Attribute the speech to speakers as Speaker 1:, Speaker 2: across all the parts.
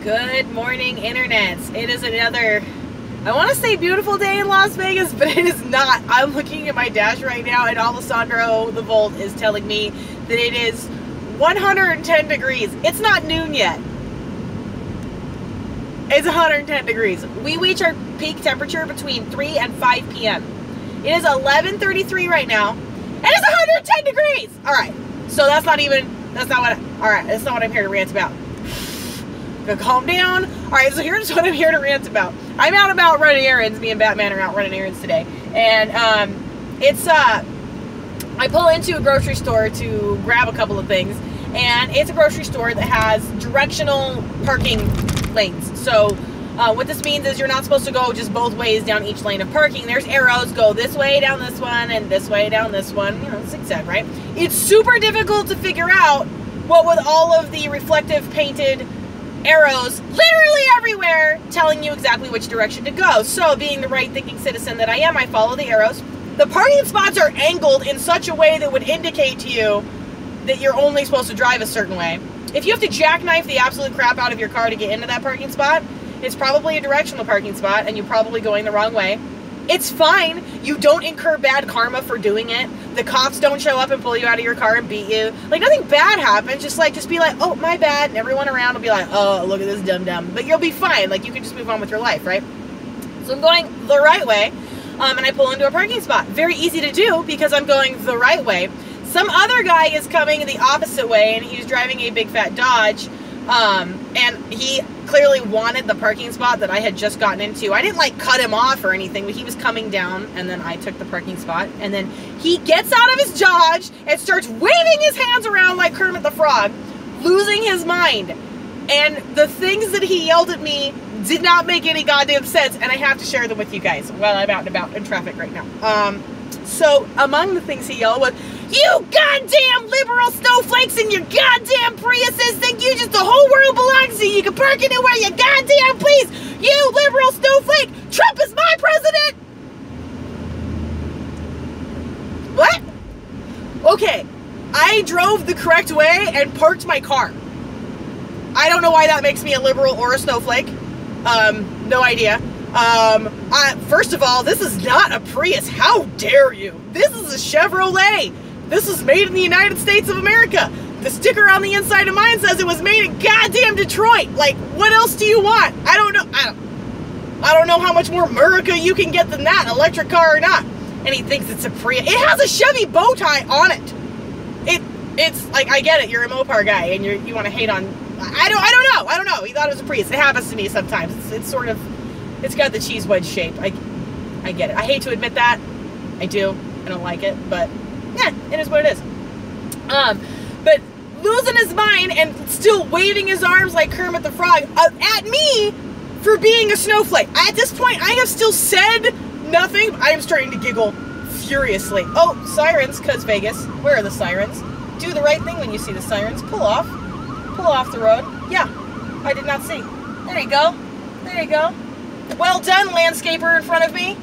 Speaker 1: Good morning, internets. It is another, I want to say beautiful day in Las Vegas, but it is not. I'm looking at my dash right now, and Alessandro the Volt is telling me that it is 110 degrees. It's not noon yet. It's 110 degrees. We reach our peak temperature between 3 and 5 p.m. It is 11:33 right now, and it's 110 degrees. All right, so that's not what I'm here to rant about. Go calm down. All right, so here's what I'm here to rant about. I'm out about running errands. Me and Batman are out running errands today, and I pull into a grocery store to grab a couple of things, and it's a grocery store that has directional parking lanes. So what this means is you're not supposed to go just both ways down each lane of parking. There's arrows, go this way down this one, and this way down this one. You know, zigzag, right? It's super difficult to figure out what with all of the reflective painted arrows literally everywhere telling you exactly which direction to go. So being the right thinking citizen that I am, I follow the arrows. The parking spots are angled in such a way that would indicate to you that you're only supposed to drive a certain way. If you have to jackknife the absolute crap out of your car to get into that parking spot, it's probably a directional parking spot and you're probably going the wrong way. It's fine. You don't incur bad karma for doing it. The cops don't show up and pull you out of your car and beat you. Like, nothing bad happens. Just be like, oh, my bad. And everyone around will be like, oh, look at this dum-dum. But you'll be fine. Like, you can just move on with your life, right? So I'm going the right way, and I pull into a parking spot. Very easy to do because I'm going the right way. Some other guy is coming the opposite way, and he's driving a big fat Dodge, and he clearly wanted the parking spot that I had just gotten into. I didn't like cut him off or anything, but he was coming down, and then I took the parking spot, and then he gets out of his Dodge and starts waving his hands around like Kermit the Frog, losing his mind. And the things that he yelled at me did not make any goddamn sense, and I have to share them with you guys while I'm out and about in traffic right now. So among the things he yelled was, "You goddamn liberal snowflakes and your goddamn Priuses think the whole world belongs to you. You can park anywhere you goddamn please. You liberal snowflake, Trump is my president." What? Okay, I drove the correct way and parked my car. I don't know why that makes me a liberal or a snowflake. No idea. First of all, this is not a Prius. How dare you? This is a Chevrolet. This is made in the United States of America. The sticker on the inside of mine says it was made in goddamn Detroit. Like, what else do you want? I don't know. I don't know how much more America you can get than that, electric car or not. And he thinks it's a Prius. It has a Chevy bow tie on it. It's like, I get it. You're a Mopar guy and you want to hate on. I don't know. He thought it was a Prius. It happens to me sometimes. It's sort of, it's got the cheese wedge shape. I get it. I hate to admit that. I do. I don't like it, but yeah, it is what it is. But losing his mind and still waving his arms like Kermit the Frog at me for being a snowflake. At this point, I have still said nothing. I am starting to giggle furiously. Oh, sirens, cause Vegas. Where are the sirens? Do the right thing when you see the sirens. Pull off the road. Yeah, I did not see. There you go. There you go. Well done, landscaper in front of me.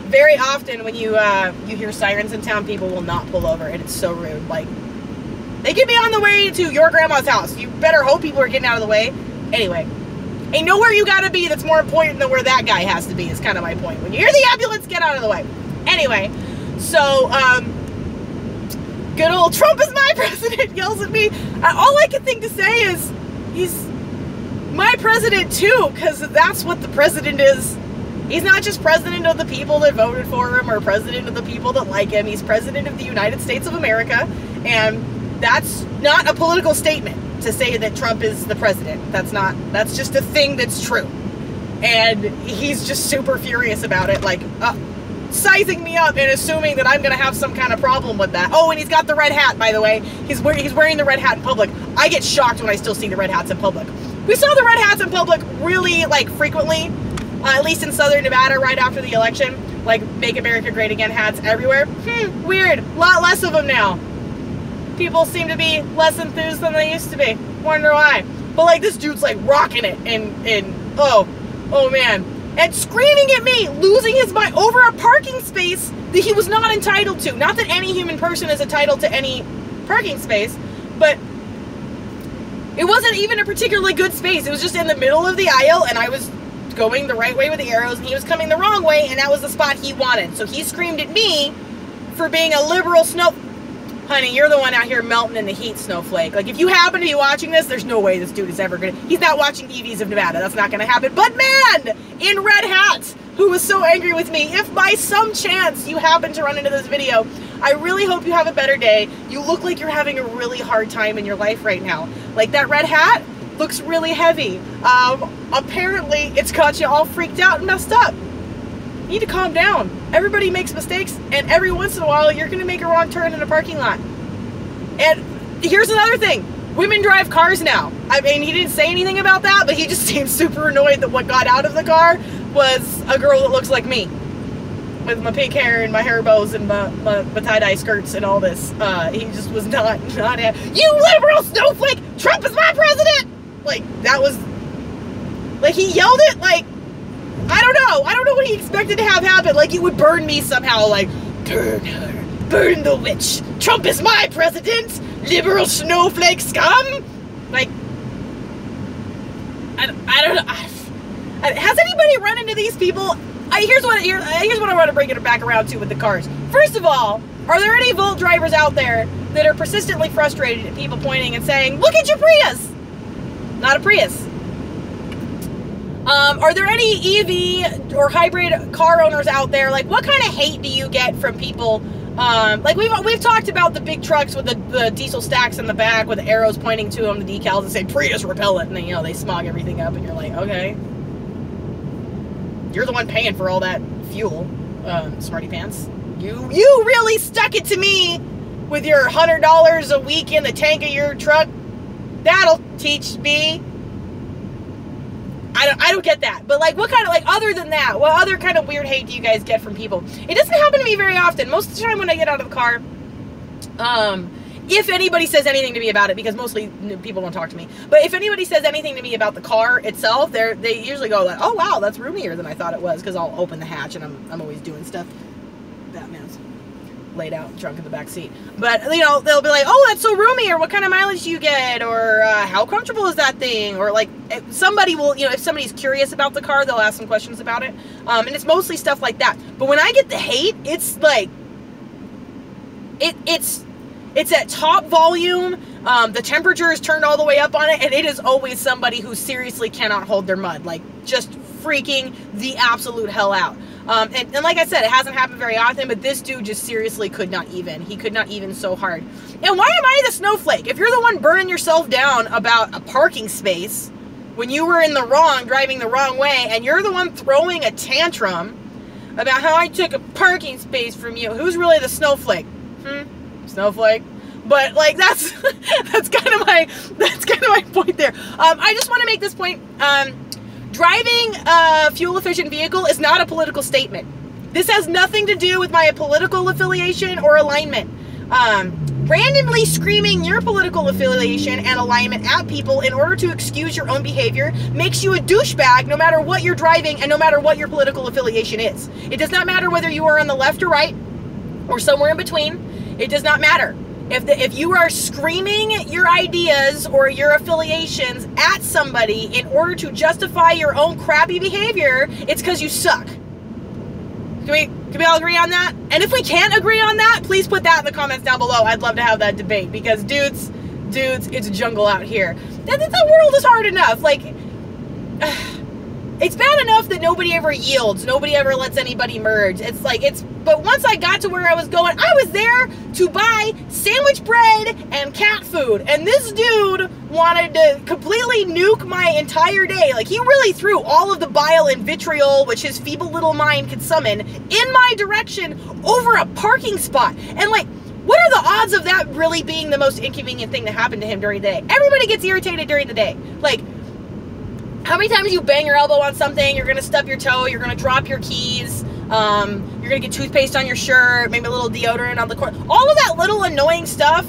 Speaker 1: Very often when you hear sirens in town, people will not pull over, and it's so rude. Like, they could be on the way to your grandma's house. You better hope people are getting out of the way. Anyway, ain't nowhere you gotta be that's more important than where that guy has to be, is kind of my point. When you hear the ambulance, get out of the way. Anyway, so, good old Trump is my president yells at me. All I can think to say is, he's my president too, because that's what the president is. He's not just president of the people that voted for him or president of the people that like him. He's president of the United States of America, and that's not a political statement to say that Trump is the president. That's just a thing that's true. And he's just super furious about it, like sizing me up and assuming that I'm going to have some kind of problem with that. Oh, and he's got the red hat, by the way. He's wearing the red hat in public. I get shocked when I still see the red hats in public. We saw the red hats in public really, like, frequently. At least in Southern Nevada, right after the election, like, Make America Great Again hats everywhere. Weird. A lot less of them now. People seem to be less enthused than they used to be. Wonder why. But, like, this dude's, like, rocking it, and oh, man. And screaming at me, losing his mind over a parking space that he was not entitled to. Not that any human person is entitled to any parking space, but It wasn't even a particularly good space. It was just in the middle of the aisle, and I was going the right way with the arrows, and he was coming the wrong way, and that was the spot he wanted. So he screamed at me for being a liberal Honey, you're the one out here melting in the heat, snowflake. Like, if you happen to be watching this, there's no way this dude is ever gonna... He's not watching EVs of Nevada. That's not gonna happen. But man, in red hats, who was so angry with me, if by some chance you happen to run into this video, I really hope you have a better day. You look like you're having a really hard time in your life right now. Like, that red hat looks really heavy. Apparently, it's got you all freaked out and messed up. You need to calm down. Everybody makes mistakes, and every once in a while, you're gonna make a wrong turn in a parking lot. And here's another thing. Women drive cars now. I mean, he didn't say anything about that, but he just seemed super annoyed that what got out of the car was a girl that looks like me. With my pink hair and my hair bows and my tie-dye skirts and all this. He just was not you liberal snowflake! Trump is my president! Like, that was... Like, he yelled it, like... I don't know what he expected to have happen. Like, it would burn me somehow, like, burn her, burn the witch. Trump is my president, liberal snowflake scum. Like, I don't know. Has anybody run into these people? Here's what I want to bring it back around to with the cars. First of all, are there any Volt drivers out there that are persistently frustrated at people pointing and saying, look at your Prius? Not a Prius. Are there any EV or hybrid car owners out there? Like, what kind of hate do you get from people? Like, we've talked about the big trucks with the diesel stacks in the back with the arrows pointing to them, the decals that say Prius repellent, and then, you know, they smog everything up, and you're like, okay. You're the one paying for all that fuel, smarty pants. You really stuck it to me with your $100 a week in the tank of your truck. That'll teach me. I don't get that. But, like, what kind of, like, other than that, what other kind of weird hate do you guys get from people? It doesn't happen to me very often. Most of the time when I get out of the car, if anybody says anything to me about it, because mostly people don't talk to me, but if anybody says anything to me about the car itself, they usually go like, oh wow, that's roomier than I thought it was, because I'll open the hatch and I'm always doing stuff. Batman's laid out drunk in the back seat. But, you know, they'll be like, oh, that's so roomy, or what kind of mileage do you get, or how comfortable is that thing, or like, somebody will, you know, if somebody's curious about the car, they'll ask some questions about it, and it's mostly stuff like that. But when I get the hate, it's like, it's at top volume, the temperature is turned all the way up on it, and it is always somebody who seriously cannot hold their mud, like, just freaking the absolute hell out. And like I said, it hasn't happened very often, but this dude just seriously could not even. He could not even so hard. And why am I the snowflake? If you're the one burning yourself down about a parking space when you were in the wrong, driving the wrong way, and you're the one throwing a tantrum about how I took a parking space from you, who's really the snowflake? Snowflake? But, like, that's kind of my point there. I just want to make this point. Driving a fuel-efficient vehicle is not a political statement. This has nothing to do with my political affiliation or alignment. Randomly screaming your political affiliation and alignment at people in order to excuse your own behavior makes you a douchebag no matter what you're driving and no matter what your political affiliation is. It does not matter whether you are on the left or right or somewhere in between. It does not matter. If you are screaming your ideas or your affiliations at somebody in order to justify your own crappy behavior, it's because you suck. Can we all agree on that? And if we can't agree on that, please put that in the comments down below. I'd love to have that debate, because dudes, it's a jungle out here. The world is hard enough. Like, it's bad enough that nobody ever yields. Nobody ever lets anybody merge. But once I got to where I was going, I was there to buy sandwich bread and cat food. And this dude wanted to completely nuke my entire day. Like, he really threw all of the bile and vitriol, which his feeble little mind could summon, in my direction over a parking spot. And, like, what are the odds of that really being the most inconvenient thing that happened to him during the day? Everybody gets irritated during the day. Like, how many times you bang your elbow on something, you're going to stub your toe, you're going to drop your keys, you're going to get toothpaste on your shirt, maybe a little deodorant on the corner. All of that little annoying stuff,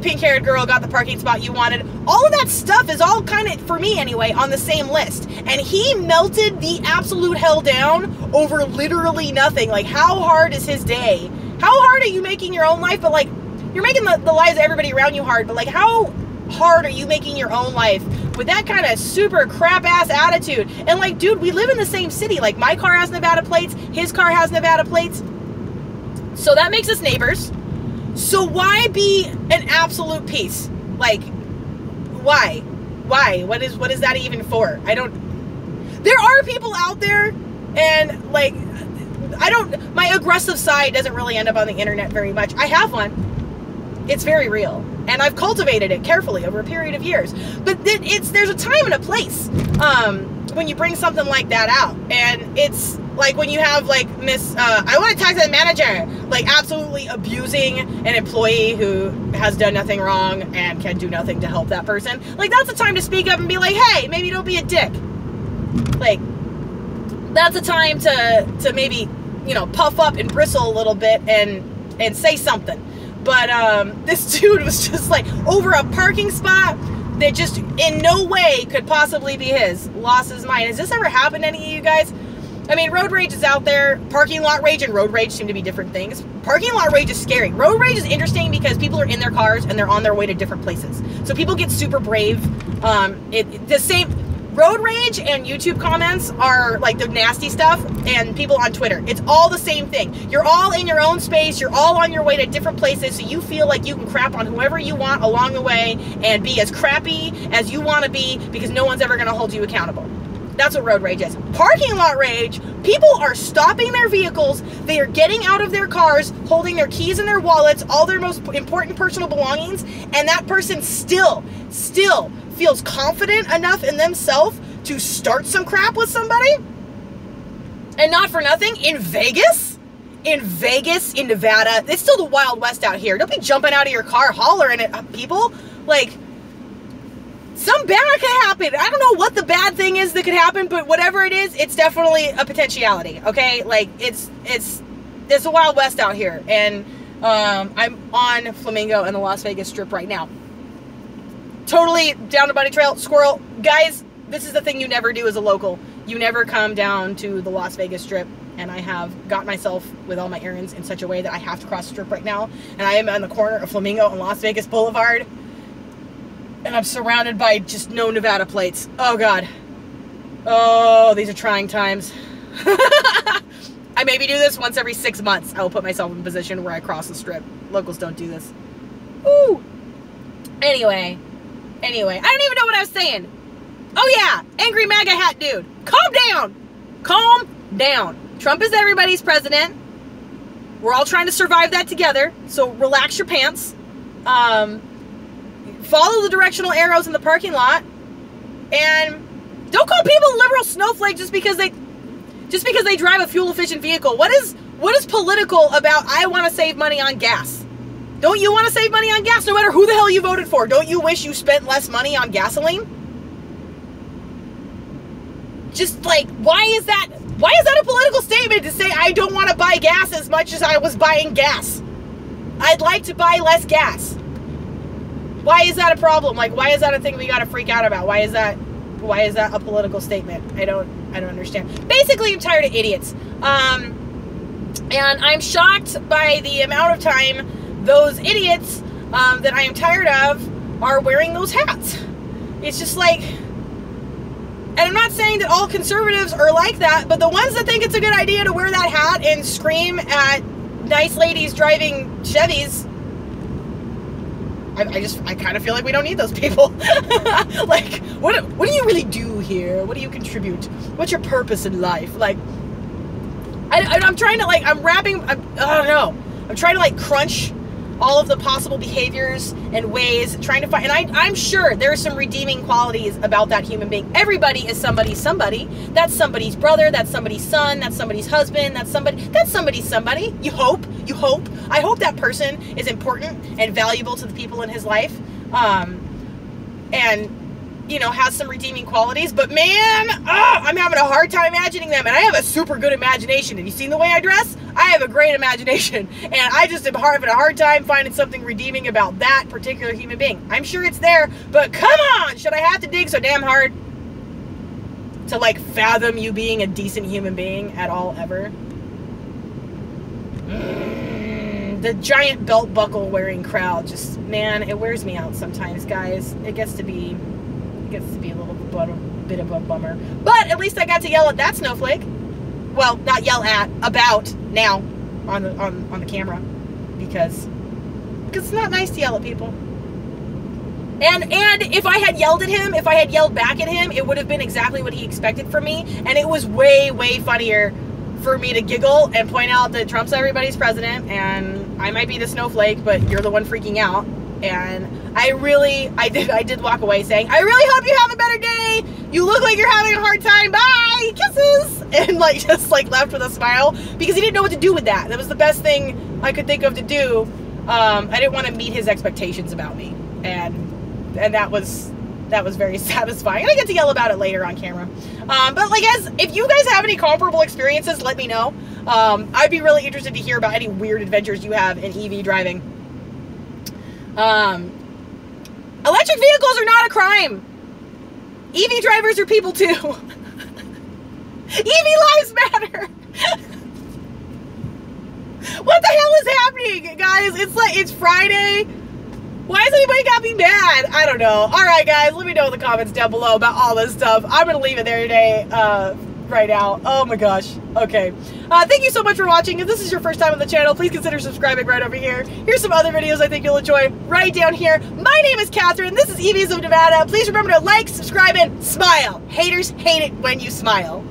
Speaker 1: pink-haired girl got the parking spot you wanted, all of that stuff is all kind of, for me anyway, on the same list. And he melted the absolute hell down over literally nothing. Like, how hard is his day? How hard are you making your own life? But, like, you're making the lives of everybody around you hard, but, like, how hard are you making your own life with that kind of super crap ass attitude? And like, dude, we live in the same city. Like, my car has Nevada plates, his car has Nevada plates, so that makes us neighbors. So why be an absolute piece? Like, why? What is that even for? There are people out there, and like, my aggressive side doesn't really end up on the internet very much. I have one. It's very real. And I've cultivated it carefully over a period of years. But there's a time and a place when you bring something like that out. And it's like when you have like I want to talk to the manager, like absolutely abusing an employee who has done nothing wrong and can do nothing to help that person. Like, that's the time to speak up and be like, hey, maybe don't be a dick. Like, that's a time to maybe, puff up and bristle a little bit and say something. But this dude was just like over a parking spot that just in no way could possibly be his. Lost his mind. Has this ever happened to any of you guys? I mean, road rage is out there. Parking lot rage and road rage seem to be different things. Parking lot rage is scary. Road rage is interesting because people are in their cars and they're on their way to different places. So people get super brave. The same road rage and YouTube comments are like the nasty stuff, and people on Twitter. It's all the same thing. You're all in your own space. You're all on your way to different places, so you feel like you can crap on whoever you want along the way and be as crappy as you want to be because no one's ever going to hold you accountable. That's what road rage is. Parking lot rage, people are stopping their vehicles. They are getting out of their cars, holding their keys in their wallets, all their most important personal belongings, and that person still feels confident enough in themselves to start some crap with somebody. And not for nothing, in Vegas, in Nevada, it's still the Wild West out here. Don't be jumping out of your car hollering at people. Like, some bad could happen. I don't know what the bad thing is that could happen, but whatever it is, it's definitely a potentiality, okay? Like, it's the Wild West out here. And I'm on Flamingo and the Las Vegas Strip right now. Totally down the bunny trail, squirrel. Guys, this is the thing you never do as a local. You never come down to the Las Vegas Strip, and I have got myself with all my errands in such a way that I have to cross the Strip right now, and I am on the corner of Flamingo and Las Vegas Boulevard, and I'm surrounded by just no Nevada plates. Oh, God. Oh, these are trying times. I maybe do this once every 6 months. I will put myself in a position where I cross the Strip. Locals don't do this. Woo! Anyway, I don't even know what I was saying. Oh yeah, angry MAGA hat dude. Calm down. Calm down. Trump is everybody's president. We're all trying to survive that together. So relax your pants. Follow the directional arrows in the parking lot. And don't call people a liberal snowflake just because they drive a fuel efficient vehicle. What is political about I want to save money on gas? Don't you want to save money on gas no matter who the hell you voted for? Don't you wish you spent less money on gasoline? Just like, why is that a political statement to say I don't want to buy gas as much as I was buying gas? I'd like to buy less gas. Why is that a problem? Like, why is that a thing we got to freak out about? Why is that a political statement? I don't understand. Basically, I'm tired of idiots. And I'm shocked by the amount of time those idiots that I am tired of are wearing those hats. It's just like, and I'm not saying that all conservatives are like that, but the ones that think it's a good idea to wear that hat and scream at nice ladies driving Chevys, I kind of feel like we don't need those people. Like, what do you really do here? What do you contribute? What's your purpose in life? Like, I'm trying to, like, I don't know. I'm trying to, like, crunch all of the possible behaviors and ways, trying to find, and I'm sure there are some redeeming qualities about that human being. Everybody is somebody's somebody. That's somebody's brother, that's somebody's son, that's somebody's husband, that's somebody's somebody. You hope. I hope that person is important and valuable to the people in his life, and, you know, has some redeeming qualities, but man, I'm having a hard time imagining them, and I have a super good imagination. Have you seen the way I dress? I have a great imagination, and I just am having a hard time finding something redeeming about that particular human being. I'm sure it's there, but come on! Should I have to dig so damn hard to, like, fathom you being a decent human being at all, ever? the giant belt buckle wearing crowd, just, man, it wears me out sometimes, guys. It gets to be a little bit of a bummer. But at least I got to yell at that snowflake. Well, not yell at, about now on the camera, because it's not nice to yell at people. And if I had yelled at him, if I had yelled back at him, it would have been exactly what he expected from me, and it was way, way funnier for me to giggle and point out that Trump's everybody's president, and I might be the snowflake, but you're the one freaking out. And I did walk away saying, I really hope you have a better day. You look like you're having a hard time. Bye, kisses. And like, just like left with a smile, because he didn't know what to do with that. That was the best thing I could think of to do. I didn't want to meet his expectations about me. And that was very satisfying. And I get to yell about it later on camera. But like, if you guys have any comparable experiences, let me know. I'd be really interested to hear about any weird adventures you have in EV driving. Electric vehicles are not a crime. EV drivers are people too. EV lives matter. What the hell is happening, guys? It's Friday. Why has anybody got me mad? I don't know. All right, guys, let me know in the comments down below about all this stuff. I'm going to leave it there today, right now. Oh my gosh. Okay. Thank you so much for watching. If this is your first time on the channel, please consider subscribing right over here. Here's some other videos I think you'll enjoy right down here. My name is Katherine. This is EVs of Nevada. Please remember to like, subscribe, and smile. Haters hate it when you smile.